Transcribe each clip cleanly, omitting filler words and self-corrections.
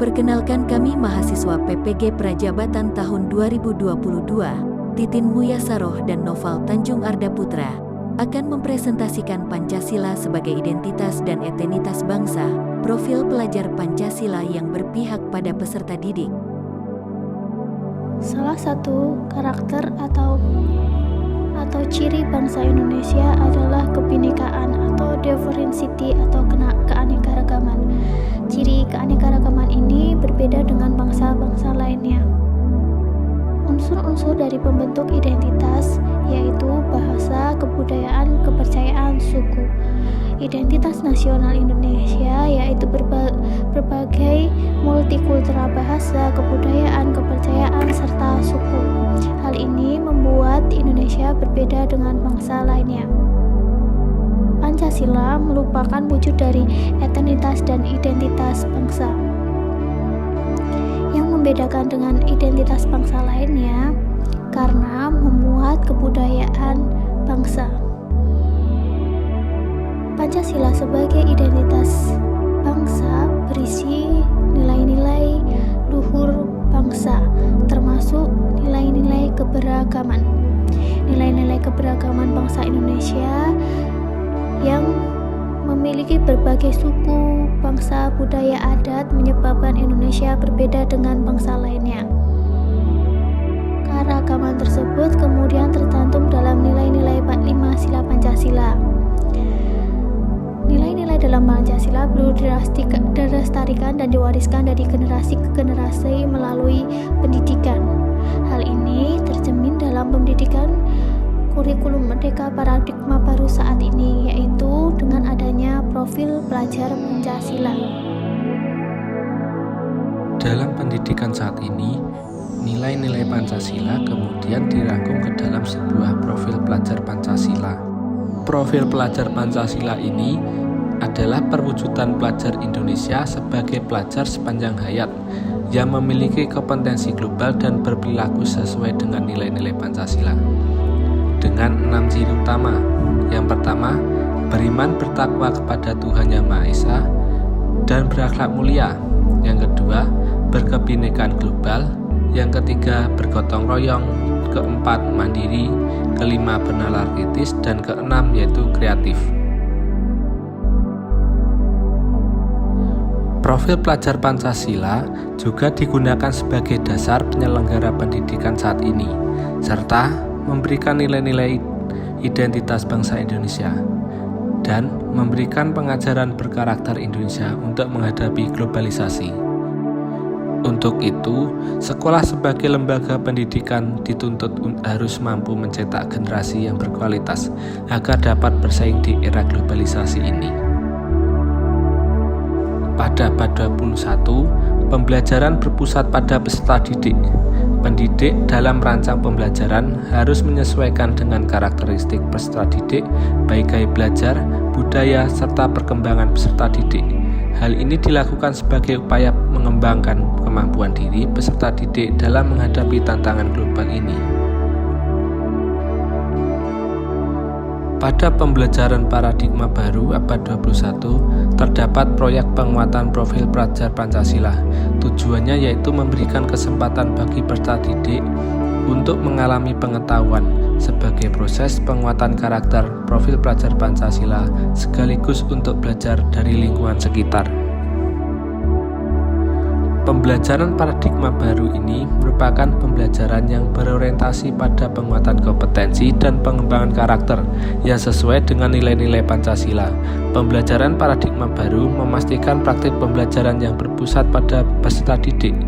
Perkenalkan, kami mahasiswa PPG Prajabatan tahun 2022, Titin Muyasaroh dan Noval Tanjung Arda Putra, akan mempresentasikan Pancasila sebagai identitas dan etnitas bangsa, profil pelajar Pancasila yang berpihak pada peserta didik. Salah satu karakter atau ciri bangsa Indonesia adalah kebinekaan atau diversity atau keanekaragaman. Ciri keanekaragaman ini berbeda dengan bangsa-bangsa lainnya. Unsur-unsur dari pembentuk identitas yaitu bahasa, kebudayaan, kepercayaan, suku. Identitas nasional Indonesia yaitu berbagai multikultural bahasa, kebudayaan, kepercayaan, serta suku. Hal ini membuat Indonesia berbeda dengan bangsa lainnya. Pancasila merupakan wujud dari etnitas dan identitas bangsa. Yang membedakan dengan identitas bangsa lainnya karena memuat kebudayaan bangsa. Pancasila sebagai identitas bangsa berisi nilai-nilai luhur bangsa, termasuk nilai-nilai keberagaman. Nilai-nilai keberagaman bangsa Indonesia yang memiliki berbagai suku, bangsa, budaya, adat menyebabkan Indonesia berbeda dengan bangsa lainnya. Keragaman tersebut kemudian tercantum dalam nilai-nilai 45 sila Pancasila. Nilai-nilai dalam Pancasila perlu dilestarikan dan diwariskan dari generasi ke generasi melalui pendidikan. Hal ini tercermin dalam pendidikan kurikulum Merdeka paradigma baru saat ini, yaitu dengan adanya profil pelajar Pancasila. Dalam pendidikan saat ini, nilai-nilai Pancasila kemudian dirangkum ke dalam sebuah profil pelajar Pancasila. Profil pelajar Pancasila ini adalah perwujudan pelajar Indonesia sebagai pelajar sepanjang hayat yang memiliki kompetensi global dan berperilaku sesuai dengan nilai-nilai Pancasila. Dengan 6 ciri utama. Yang pertama, beriman bertakwa kepada Tuhan Yang Maha Esa dan berakhlak mulia. Yang kedua, berkebinekaan global. Yang ketiga, bergotong royong. Keempat, mandiri. Kelima, bernalar kritis. Dan keenam, yaitu kreatif. Profil pelajar Pancasila juga digunakan sebagai dasar penyelenggara pendidikan saat ini, serta memberikan nilai-nilai identitas bangsa Indonesia dan memberikan pengajaran berkarakter Indonesia untuk menghadapi globalisasi. Untuk itu, sekolah sebagai lembaga pendidikan dituntut harus mampu mencetak generasi yang berkualitas agar dapat bersaing di era globalisasi ini. Pada abad 21, pembelajaran berpusat pada peserta didik. Pendidik dalam merancang pembelajaran harus menyesuaikan dengan karakteristik peserta didik, baik gaya belajar, budaya, serta perkembangan peserta didik. Hal ini dilakukan sebagai upaya mengembangkan kemampuan diri peserta didik dalam menghadapi tantangan global ini. Pada pembelajaran paradigma baru abad 21, terdapat proyek penguatan profil pelajar Pancasila. Tujuannya yaitu memberikan kesempatan bagi peserta didik untuk mengalami pengetahuan sebagai proses penguatan karakter profil pelajar Pancasila sekaligus untuk belajar dari lingkungan sekitar. Pembelajaran paradigma baru ini merupakan pembelajaran yang berorientasi pada penguatan kompetensi dan pengembangan karakter yang sesuai dengan nilai-nilai Pancasila. Pembelajaran paradigma baru memastikan praktik pembelajaran yang berpusat pada peserta didik,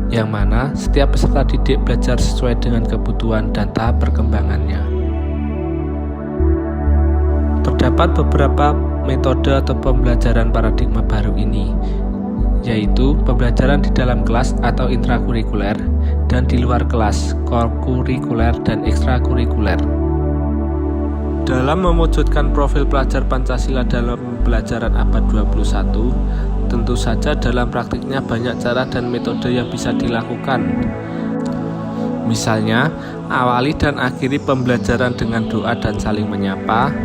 yang mana setiap peserta didik belajar sesuai dengan kebutuhan dan tahap perkembangannya. Terdapat beberapa metode atau pembelajaran paradigma baru ini, yaitu pembelajaran di dalam kelas atau intrakurikuler dan di luar kelas, kurikuler dan ekstrakurikuler. Dalam mewujudkan profil pelajar Pancasila dalam pembelajaran abad 21, tentu saja dalam praktiknya banyak cara dan metode yang bisa dilakukan. Misalnya, awali dan akhiri pembelajaran dengan doa dan saling menyapa,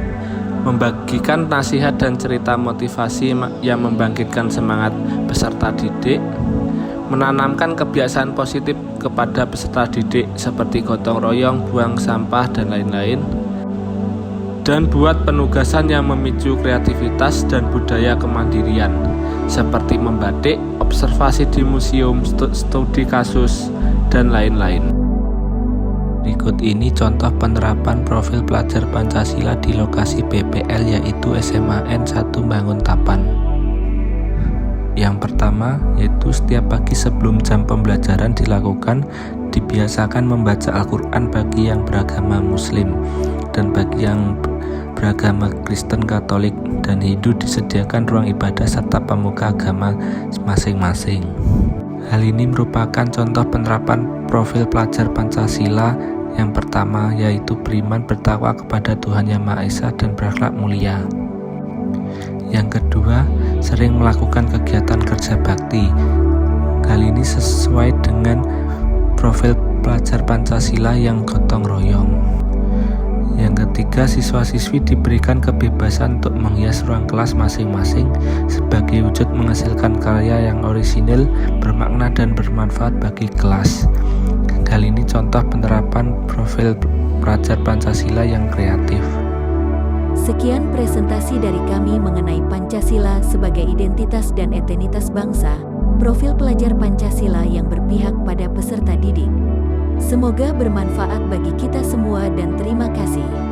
membagikan nasihat dan cerita motivasi yang membangkitkan semangat peserta didik, menanamkan kebiasaan positif kepada peserta didik seperti gotong royong, buang sampah, dan lain-lain, dan buat penugasan yang memicu kreativitas dan budaya kemandirian seperti membatik, observasi di museum, studi kasus, dan lain-lain. Berikut ini contoh penerapan profil pelajar Pancasila di lokasi PPL yaitu SMAN 1 Banguntapan. Yang pertama yaitu setiap pagi sebelum jam pembelajaran dibiasakan membaca Al-Quran bagi yang beragama Muslim, dan bagi yang beragama Kristen, Katolik, dan Hindu disediakan ruang ibadah serta pemuka agama masing-masing. Hal ini merupakan contoh penerapan profil pelajar Pancasila. Yang pertama yaitu beriman, bertakwa kepada Tuhan Yang Maha Esa, dan berakhlak mulia. Yang kedua, sering melakukan kegiatan kerja bakti. Hal ini sesuai dengan profil pelajar Pancasila yang gotong royong. Yang ketiga, siswa-siswi diberikan kebebasan untuk menghias ruang kelas masing-masing sebagai wujud menghasilkan karya yang orisinil, bermakna, dan bermanfaat bagi kelas. Hal ini contoh penerapan profil pelajar Pancasila yang kreatif. Sekian presentasi dari kami mengenai Pancasila sebagai identitas dan etnitas bangsa, profil pelajar Pancasila yang berpihak pada peserta didik. Semoga bermanfaat bagi kita semua dan terima kasih.